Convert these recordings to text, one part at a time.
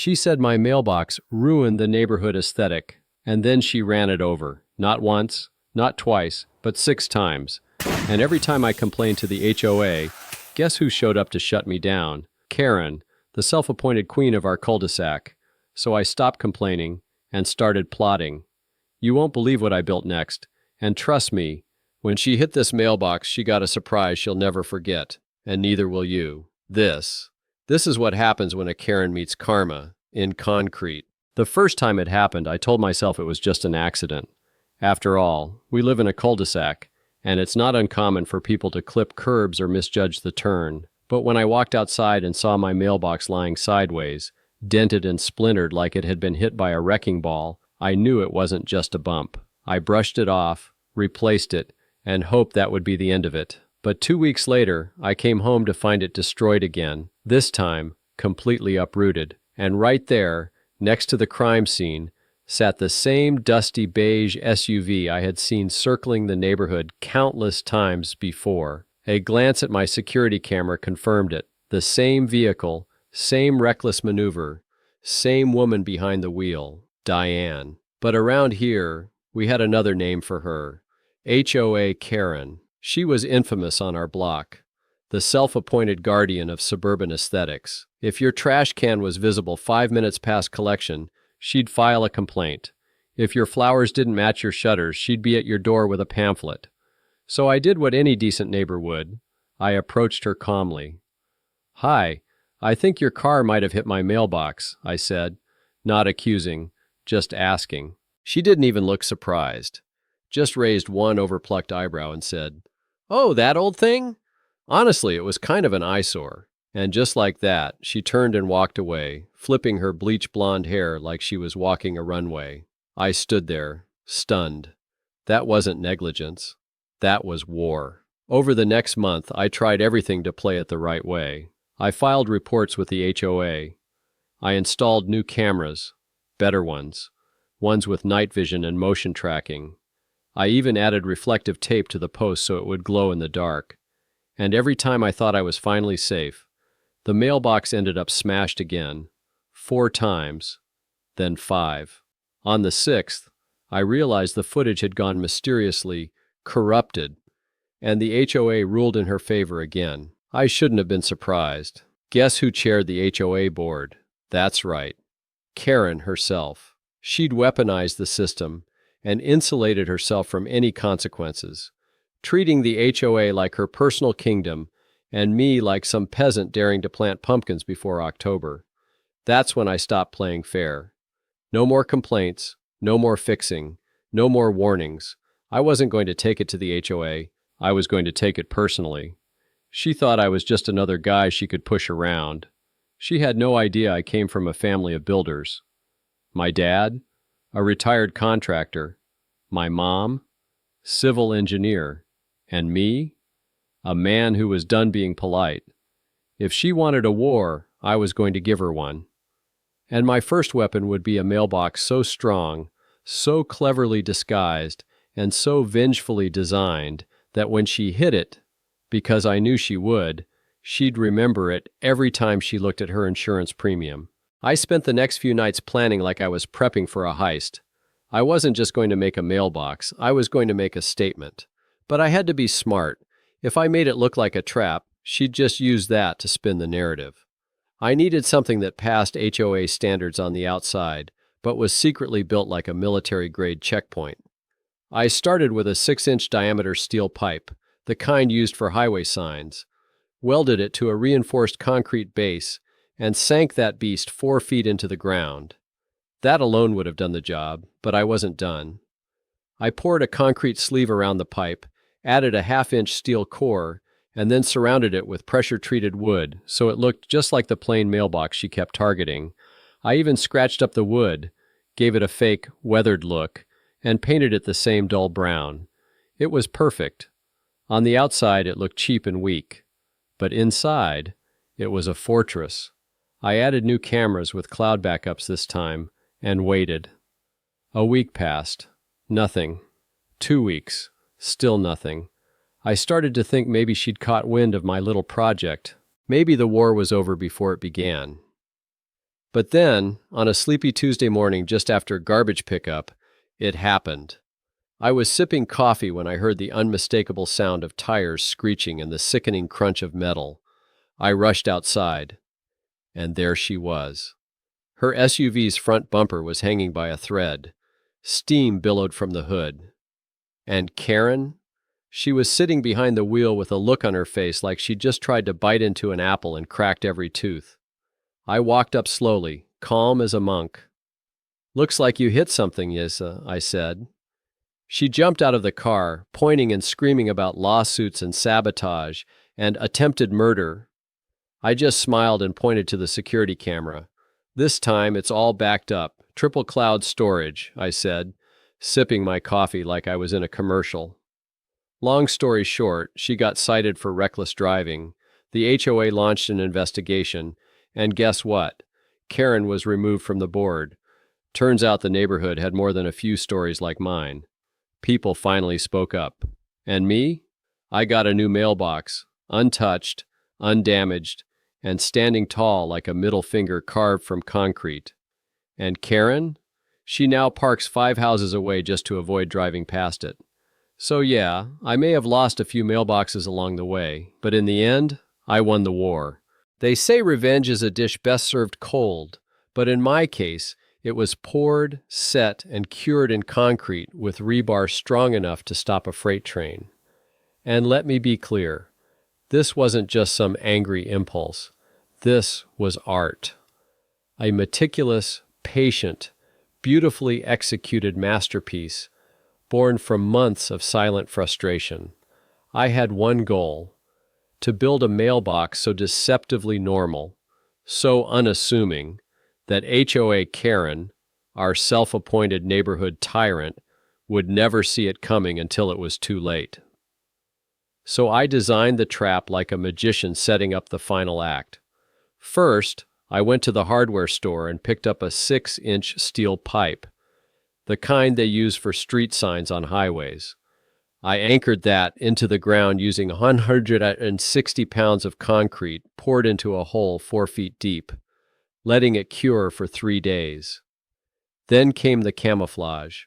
She said my mailbox ruined the neighborhood aesthetic, and then she ran it over. Not once, not twice, but 6 times. And every time I complained to the HOA, guess who showed up to shut me down? Karen, the self-appointed queen of our cul-de-sac. So I stopped complaining and started plotting. You won't believe what I built next. And trust me, when she hit this mailbox, she got a surprise she'll never forget. And neither will you. This is what happens when a Karen meets karma, in concrete. The first time it happened, I told myself it was just an accident. After all, we live in a cul-de-sac, and it's not uncommon for people to clip curbs or misjudge the turn. But when I walked outside and saw my mailbox lying sideways, dented and splintered like it had been hit by a wrecking ball, I knew it wasn't just a bump. I brushed it off, replaced it, and hoped that would be the end of it. But 2 weeks later, I came home to find it destroyed again, this time completely uprooted. And right there, next to the crime scene, sat the same dusty beige SUV I had seen circling the neighborhood countless times before. A glance at my security camera confirmed it. The same vehicle, same reckless maneuver, same woman behind the wheel, Diane. But around here, we had another name for her, HOA Karen. She was infamous on our block, the self-appointed guardian of suburban aesthetics. If your trash can was visible 5 minutes past collection, she'd file a complaint. If your flowers didn't match your shutters, she'd be at your door with a pamphlet. So I did what any decent neighbor would. I approached her calmly. "Hi, I think your car might have hit my mailbox," I said, not accusing, just asking. She didn't even look surprised, just raised one overplucked eyebrow and said, "Oh, that old thing? Honestly, it was kind of an eyesore." And just like that, she turned and walked away, flipping her bleach blonde hair like she was walking a runway. I stood there, stunned. That wasn't negligence. That was war. Over the next month, I tried everything to play it the right way. I filed reports with the HOA. I installed new cameras, better ones with night vision and motion tracking. I even added reflective tape to the post so it would glow in the dark. And every time I thought I was finally safe, the mailbox ended up smashed again, 4 times, then 5. On the 6th, I realized the footage had gone mysteriously corrupted, and the HOA ruled in her favor again. I shouldn't have been surprised. Guess who chaired the HOA board? That's right, Karen herself. She'd weaponized the system and insulated herself from any consequences, treating the HOA like her personal kingdom and me like some peasant daring to plant pumpkins before October. That's when I stopped playing fair. No more complaints, no more fixing, no more warnings. I wasn't going to take it to the HOA. I was going to take it personally. She thought I was just another guy she could push around. She had no idea I came from a family of builders. My dad, a retired contractor. My mom, civil engineer. And me, a man who was done being polite. If she wanted a war, I was going to give her one. And my first weapon would be a mailbox so strong, so cleverly disguised, and so vengefully designed that when she hit it, because I knew she would, she'd remember it every time she looked at her insurance premium. I spent the next few nights planning like I was prepping for a heist. I wasn't just going to make a mailbox, I was going to make a statement. But I had to be smart. If I made it look like a trap, she'd just use that to spin the narrative. I needed something that passed HOA standards on the outside, but was secretly built like a military-grade checkpoint. I started with a 6-inch diameter steel pipe, the kind used for highway signs, welded it to a reinforced concrete base, and sank that beast 4 feet into the ground. That alone would have done the job, but I wasn't done. I poured a concrete sleeve around the pipe, added a 1/2-inch steel core, and then surrounded it with pressure-treated wood so it looked just like the plain mailbox she kept targeting. I even scratched up the wood, gave it a fake, weathered look, and painted it the same dull brown. It was perfect. On the outside, it looked cheap and weak. But inside, it was a fortress. I added new cameras with cloud backups this time, and waited. A week passed. Nothing. 2 weeks. Still nothing. I started to think maybe she'd caught wind of my little project. Maybe the war was over before it began. But then, on a sleepy Tuesday morning just after garbage pickup, it happened. I was sipping coffee when I heard the unmistakable sound of tires screeching and the sickening crunch of metal. I rushed outside, and there she was. Her SUV's front bumper was hanging by a thread. Steam billowed from the hood. And Karen? She was sitting behind the wheel with a look on her face like she'd just tried to bite into an apple and cracked every tooth. I walked up slowly, calm as a monk. "Looks like you hit something, Yisa," I said. She jumped out of the car, pointing and screaming about lawsuits and sabotage and attempted murder. I just smiled and pointed to the security camera. "This time it's all backed up. Triple cloud storage," I said, sipping my coffee like I was in a commercial. Long story short, she got cited for reckless driving. The HOA launched an investigation, and guess what? Karen was removed from the board. Turns out the neighborhood had more than a few stories like mine. People finally spoke up. And me? I got a new mailbox, untouched, undamaged, and standing tall like a middle finger carved from concrete. And Karen? She now parks 5 houses away just to avoid driving past it. So yeah, I may have lost a few mailboxes along the way, but in the end, I won the war. They say revenge is a dish best served cold, but in my case, it was poured, set, and cured in concrete with rebar strong enough to stop a freight train. And let me be clear, this wasn't just some angry impulse. This was art. A meticulous, patient, beautifully executed masterpiece, born from months of silent frustration. I had one goal: to build a mailbox so deceptively normal, so unassuming, that HOA Karen, our self-appointed neighborhood tyrant, would never see it coming until it was too late. So I designed the trap like a magician setting up the final act. First, I went to the hardware store and picked up a 6-inch steel pipe, the kind they use for street signs on highways. I anchored that into the ground using 160 pounds of concrete poured into a hole 4 feet deep, letting it cure for 3 days. Then came the camouflage.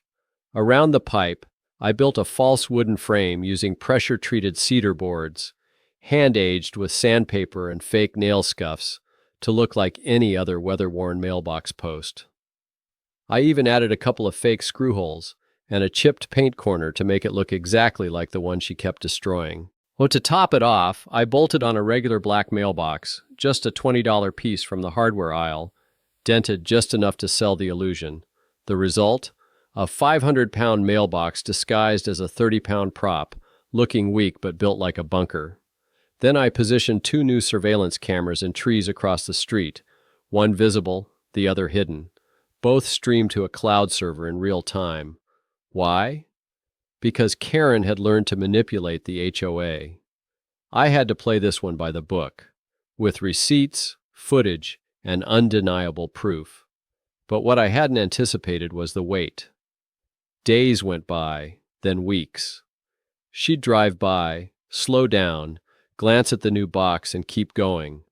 Around the pipe, I built a false wooden frame using pressure-treated cedar boards, hand-aged with sandpaper and fake nail scuffs to look like any other weather-worn mailbox post. I even added a couple of fake screw holes and a chipped paint corner to make it look exactly like the one she kept destroying. Well, to top it off, I bolted on a regular black mailbox, just a $20 piece from the hardware aisle, dented just enough to sell the illusion. The result? A 500-pound mailbox disguised as a 30-pound prop, looking weak but built like a bunker. Then I positioned 2 new surveillance cameras in trees across the street, one visible, the other hidden. Both streamed to a cloud server in real time. Why? Because Karen had learned to manipulate the HOA. I had to play this one by the book, with receipts, footage, and undeniable proof. But what I hadn't anticipated was the wait. Days went by, then weeks. She'd drive by, slow down, glance at the new box, and keep going.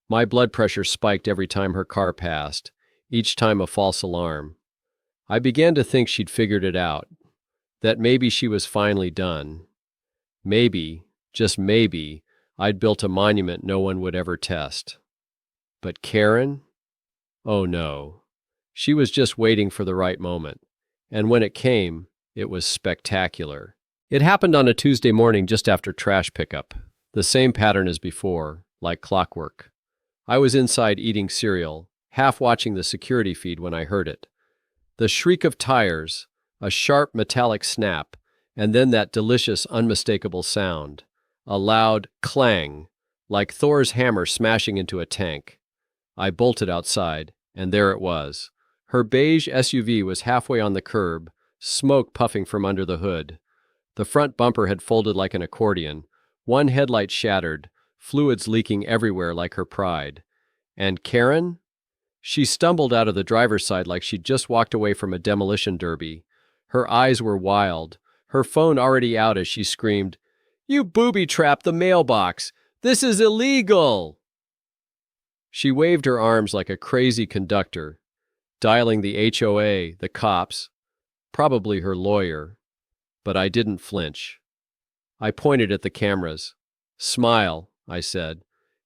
My blood pressure spiked every time her car passed, each time a false alarm. I began to think she'd figured it out, that maybe she was finally done. Maybe, just maybe, I'd built a monument no one would ever test. But Karen? Oh no. She was just waiting for the right moment. And when it came, it was spectacular. It happened on a Tuesday morning just after trash pickup. The same pattern as before, like clockwork. I was inside eating cereal, half watching the security feed when I heard it. The shriek of tires, a sharp metallic snap, and then that delicious, unmistakable sound. A loud clang, like Thor's hammer smashing into a tank. I bolted outside, and there it was. Her beige SUV was halfway on the curb, smoke puffing from under the hood. The front bumper had folded like an accordion, one headlight shattered, fluids leaking everywhere like her pride. And Karen? She stumbled out of the driver's side like she'd just walked away from a demolition derby. Her eyes were wild, her phone already out as she screamed, "You booby-trapped the mailbox! This is illegal!" She waved her arms like a crazy conductor, dialing the HOA, the cops, probably her lawyer. But I didn't flinch. I pointed at the cameras. "Smile," I said.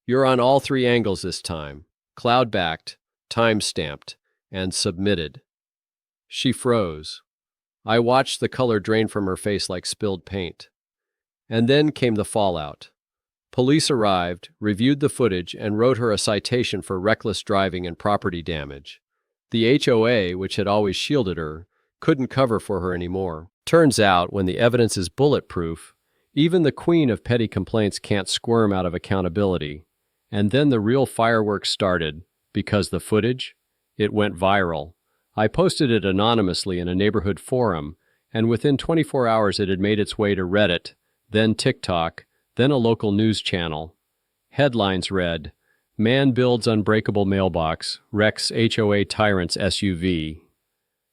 "You're on all 3 angles this time. Cloud-backed, time-stamped, and submitted." She froze. I watched the color drain from her face like spilled paint. And then came the fallout. Police arrived, reviewed the footage, and wrote her a citation for reckless driving and property damage. The HOA, which had always shielded her, couldn't cover for her anymore. Turns out, when the evidence is bulletproof, even the queen of petty complaints can't squirm out of accountability. And then the real fireworks started, because the footage, it went viral. I posted it anonymously in a neighborhood forum, and within 24 hours it had made its way to Reddit, then TikTok, then a local news channel. Headlines read, "Man builds unbreakable mailbox, wrecks HOA tyrant's SUV."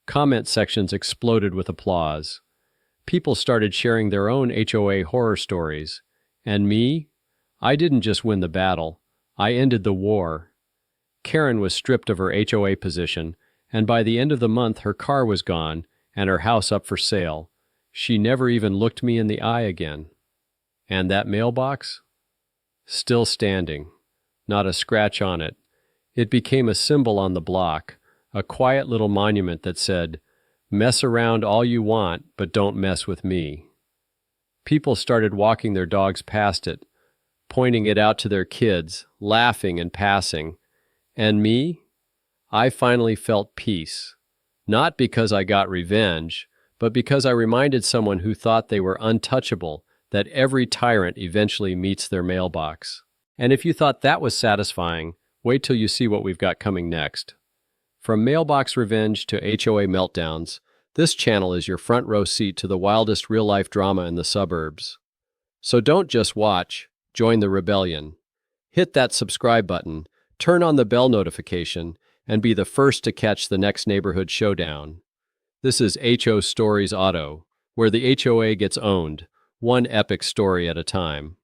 Comment sections exploded with applause. People started sharing their own HOA horror stories. And me? I didn't just win the battle. I ended the war. Karen was stripped of her HOA position, and by the end of the month her car was gone and her house up for sale. She never even looked me in the eye again. And that mailbox? Still standing. Not a scratch on it. It became a symbol on the block, a quiet little monument that said, "Mess around all you want, but don't mess with me." People started walking their dogs past it, pointing it out to their kids, laughing and passing. And me? I finally felt peace. Not because I got revenge, but because I reminded someone who thought they were untouchable that every tyrant eventually meets their mailbox. And if you thought that was satisfying, wait till you see what we've got coming next. From mailbox revenge to HOA meltdowns, this channel is your front row seat to the wildest real-life drama in the suburbs. So don't just watch, join the rebellion. Hit that subscribe button, turn on the bell notification, and be the first to catch the next neighborhood showdown. This is HO Stories Auto, where the HOA gets owned, one epic story at a time.